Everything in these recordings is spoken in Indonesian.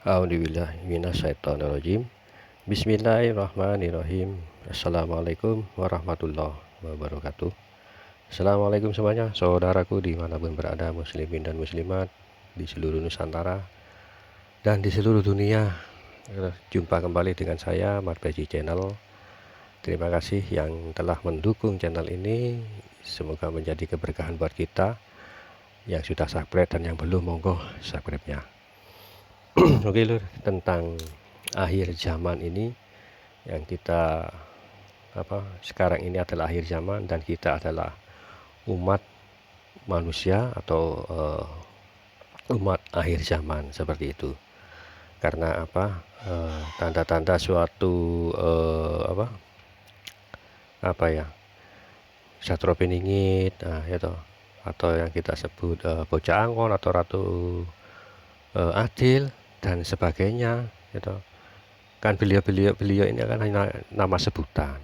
A'udzubillahi minasyaitonirrajim. Bismillahirrahmanirrahim. Assalamualaikum warahmatullahi wabarakatuh. Assalamualaikum semuanya, saudaraku dimanapun berada, muslimin dan muslimat di seluruh Nusantara dan di seluruh dunia. Jumpa kembali dengan saya, Marpeji Channel. Terima kasih yang telah mendukung channel ini. Semoga menjadi keberkahan buat kita. Yang sudah subscribe dan yang belum, monggo subscribe-nya. Oke lur, tentang akhir zaman ini yang kita sekarang ini adalah akhir zaman dan kita adalah umat manusia atau umat akhir zaman seperti itu. Karena tanda-tanda suatu Satro Peningit, atau yang kita sebut Bocah Angkon atau Ratu Adil dan sebagainya, kan beliau ini kan hanya nama sebutan,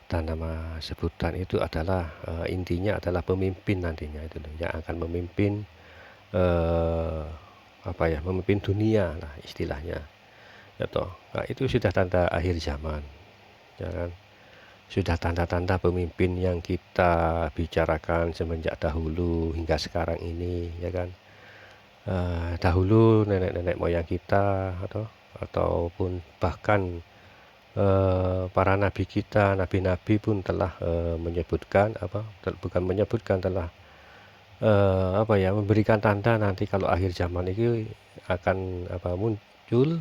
dan nama sebutan itu adalah intinya adalah pemimpin nantinya itu yang akan memimpin memimpin dunia lah istilahnya, Nah, itu sudah tanda akhir zaman, ya kan? Sudah tanda-tanda pemimpin yang kita bicarakan semenjak dahulu hingga sekarang ini, ya kan? Dahulu nenek-nenek moyang kita ataupun bahkan para nabi kita, nabi-nabi pun telah menyebutkan telah memberikan tanda nanti kalau akhir zaman itu akan muncul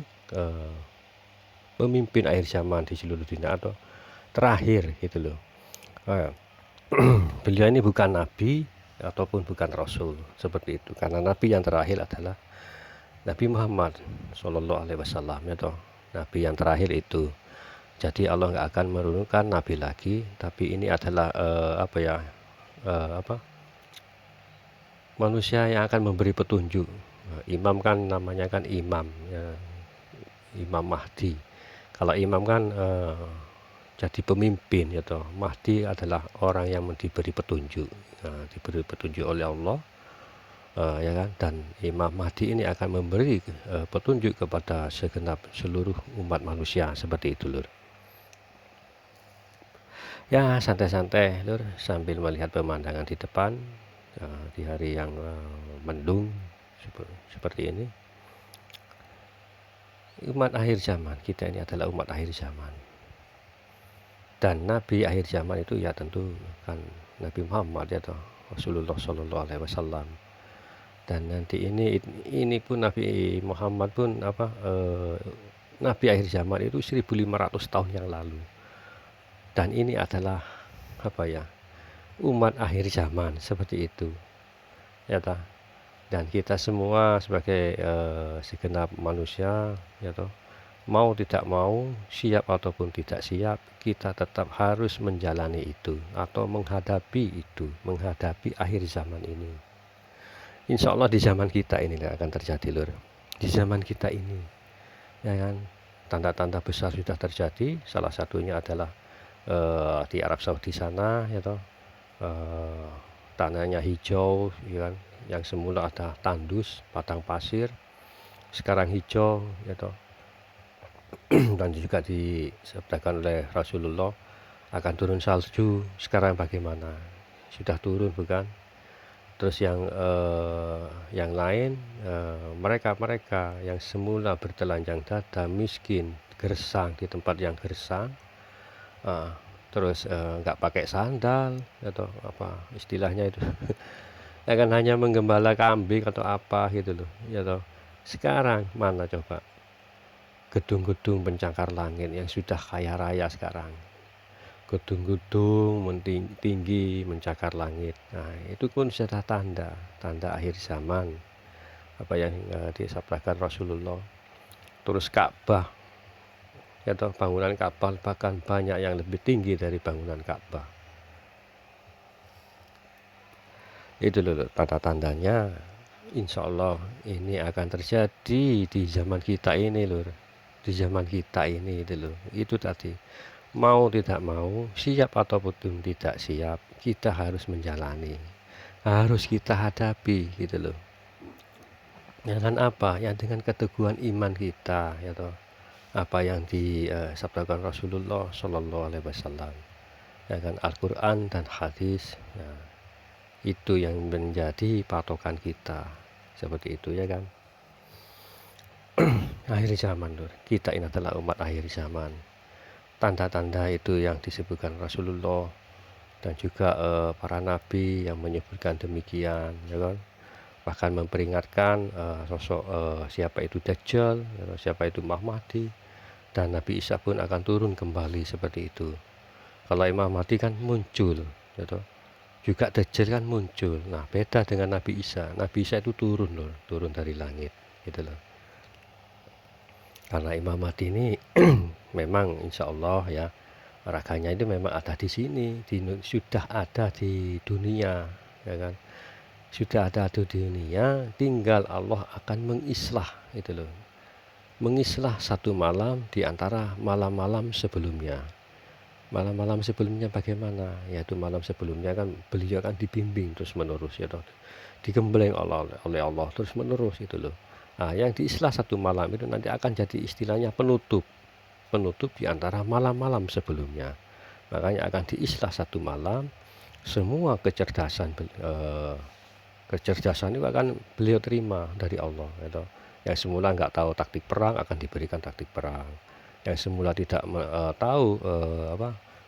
pemimpin akhir zaman di seluruh dunia atau terakhir gitu loh. Beliau ini bukan nabi ataupun bukan rasul seperti itu, karena nabi yang terakhir adalah Nabi Muhammad Shallallahu Alaihi Wasallam, nabi yang terakhir itu. Jadi Allah nggak akan menurunkan nabi lagi, tapi ini adalah manusia yang akan memberi petunjuk. Imam kan namanya kan imam, ya, Imam Mahdi. Kalau imam kan jadi pemimpin, Mahdi adalah orang yang diberi petunjuk, diberi petunjuk oleh Allah, ya kan. Dan Imam Mahdi ini akan memberi petunjuk kepada seluruh umat manusia seperti itu lur. Ya santai-santai lur, sambil melihat pemandangan di depan di hari yang mendung seperti ini. Umat akhir zaman, kita ini adalah umat akhir zaman. Dan Nabi akhir zaman itu ya tentu kan Nabi Muhammad, Rasulullah Shallallahu Alaihi Wasallam. Dan nanti ini pun Nabi Muhammad pun Nabi akhir zaman itu 1500 tahun yang lalu. Dan ini adalah umat akhir zaman seperti itu, dan kita semua sebagai segenap manusia, mau tidak mau, siap ataupun tidak siap, kita tetap harus menjalani itu atau menghadapi akhir zaman ini. Insya Allah di zaman kita ini akan terjadi lur. Di zaman kita ini, ya kan, tanda-tanda besar sudah terjadi. Salah satunya adalah di Arab Saudi sana, tanahnya hijau, ya kan, yang semula ada tandus, padang pasir, sekarang hijau, dan juga disabdakan oleh Rasulullah akan turun salju. Sekarang bagaimana? Sudah turun bukan? Terus yang lain, mereka yang semula bertelanjang dada, miskin, gersang di tempat yang gersang, terus nggak pakai sandal atau istilahnya itu kan hanya menggembala kambing atau apa gitu loh, Sekarang mana coba gedung-gedung pencakar langit yang sudah kaya raya sekarang, gedung-gedung tinggi mencakar langit. Nah itu pun sudah tanda akhir zaman yang disabdakan Rasulullah. Terus Ka'bah, bangunan Ka'bah bahkan banyak yang lebih tinggi dari bangunan Ka'bah. Itu loh tanda-tandanya. Insya Allah ini akan terjadi di zaman kita ini lur. Di zaman kita ini itu tadi, mau tidak mau, siap ataupun tidak siap, kita harus menjalani, harus kita hadapi gitu loh. Dengan apa? Ya dengan keteguhan iman kita, ya toh. Apa yang disabdakan Rasulullah Shallallahu Alaihi Wasallam, ya kan, Al-Quran dan hadis. Nah, itu yang menjadi patokan kita, seperti itu ya kan. Akhir zaman, Lur. Kita ini adalah umat akhir zaman. Tanda-tanda itu yang disebutkan Rasulullah dan juga para nabi yang menyebutkan demikian, ya kan. Bahkan memperingatkan sosok siapa itu Dajjal, siapa itu Mahdi, dan Nabi Isa pun akan turun kembali seperti itu. Kalau Imam Mahdi kan muncul, ya toh. Juga Dajjal kan muncul. Nah, beda dengan Nabi Isa. Nabi Isa itu turun loh, turun dari langit, gitu loh. Karena Imam Mahdi ini memang insya Allah ya, raganya itu memang ada di sini, sudah ada di dunia, ya kan. Sudah ada di dunia, tinggal Allah akan mengislah, itu loh. Mengislah satu malam di antara malam-malam sebelumnya. Malam-malam sebelumnya bagaimana? Yaitu malam sebelumnya kan beliau kan dibimbing terus menerus, ya toh. Digembleng oleh Allah terus menerus, itu loh. Nah, yang diislah satu malam itu nanti akan jadi istilahnya penutup di antara malam-malam sebelumnya. Makanya akan diislah satu malam, semua kecerdasan itu akan beliau terima dari Allah, gitu. Yang semula nggak tahu taktik perang akan diberikan taktik perang. Yang semula tidak tahu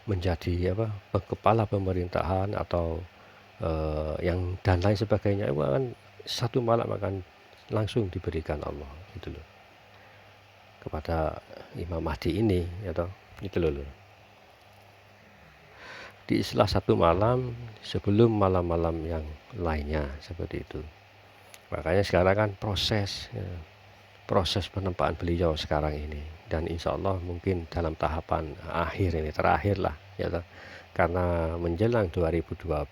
menjadi kepala pemerintahan atau yang dan lain sebagainya, itu akan satu malam akan langsung diberikan Allah, gitu loh, kepada Imam Mahdi ini, ya toh, itu loh. Diislah satu malam sebelum malam-malam yang lainnya, seperti itu. Makanya sekarang kan proses penempaan beliau sekarang ini, dan insya Allah mungkin dalam tahapan akhir ini, terakhir lah, ya toh. Karena menjelang 2024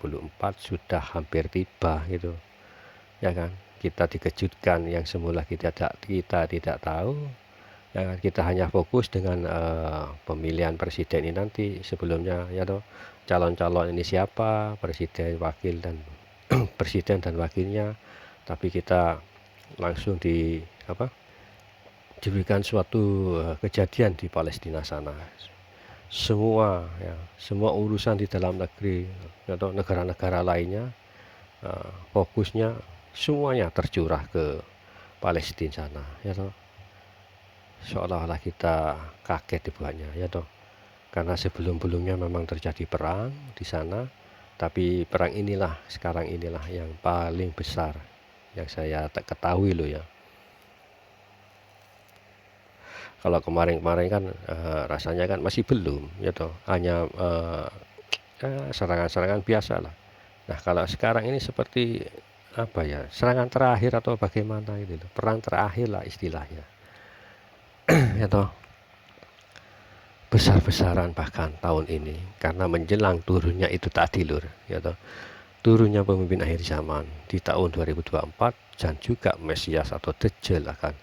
sudah hampir tiba, gitu ya kan. Kita dikejutkan yang semula kita tidak tahu, ya kan. Kita hanya fokus dengan pemilihan presiden ini nanti, sebelumnya ya toh, calon-calon ini siapa, presiden, wakil, dan presiden dan wakilnya. Tapi kita langsung diberikan suatu kejadian di Palestina sana. Semua urusan di dalam negeri atau negara-negara lainnya, fokusnya semuanya tercurah ke Palestina sana, ya toh. Seolah-olah kita kaget dibuatnya, ya toh. Karena sebelum-belumnya memang terjadi perang di sana, tapi perang inilah sekarang inilah yang paling besar yang saya ketahui loh ya. Kalau kemarin-kemarin kan rasanya kan masih belum, ya toh, hanya serangan-serangan biasa lah. Nah, kalau sekarang ini seperti apa ya, serangan terakhir atau bagaimana itu loh, perang terakhir lah istilahnya. Ya toh, besar-besaran bahkan tahun ini, karena menjelang turunnya itu tadi lur, ya toh, turunnya pemimpin akhir zaman di tahun 2024, dan juga Mesias atau Dajjal akan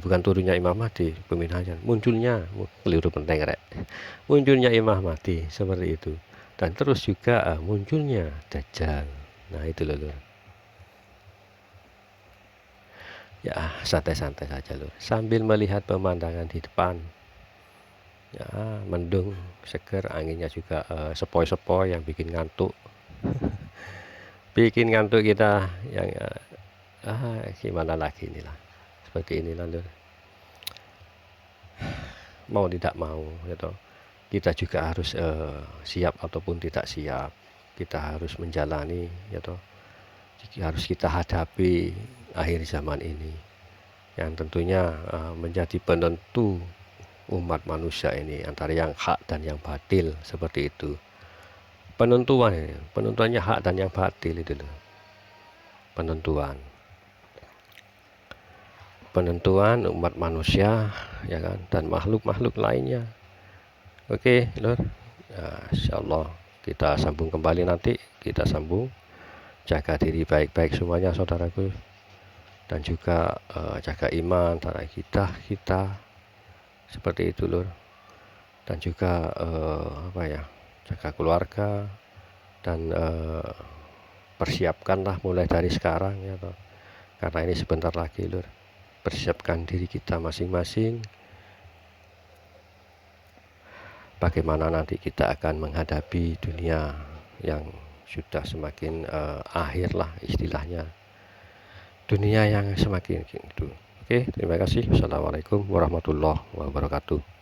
bukan turunnya Imam Mahdi pemimpin, munculnya keliru penting rek, munculnya Imam Mahdi seperti itu, dan terus juga munculnya Dajjal. Nah itu loh lur. Ya santai-santai saja lur, sambil melihat pemandangan di depan. Ya mendung seger, anginnya juga sepoi-sepoi yang bikin ngantuk. Bikin ngantuk kita yang gimana lagi inilah, seperti inilah lur. Mau tidak mau, gitu, kita juga harus siap ataupun tidak siap, kita harus menjalani, gitu. Harus kita hadapi akhir zaman ini, yang tentunya menjadi penentu umat manusia ini antara yang hak dan yang batil, seperti itu. Penentuannya hak dan yang batil itu loh. Penentuan umat manusia, ya kan, dan makhluk-makhluk lainnya. Oke lur, insyaallah kita sambung kembali nanti, kita sambung. Jaga diri baik-baik semuanya saudaraku, dan juga jaga iman antara kita seperti itu lur. Dan juga jaga keluarga, dan persiapkanlah mulai dari sekarang, ya toh. karena ini sebentar lagi lur. Persiapkan diri kita masing-masing, bagaimana nanti kita akan menghadapi dunia yang sudah semakin akhir lah istilahnya, dunia yang semakin gitu. Oke, terima kasih. Wassalamualaikum warahmatullahi wabarakatuh.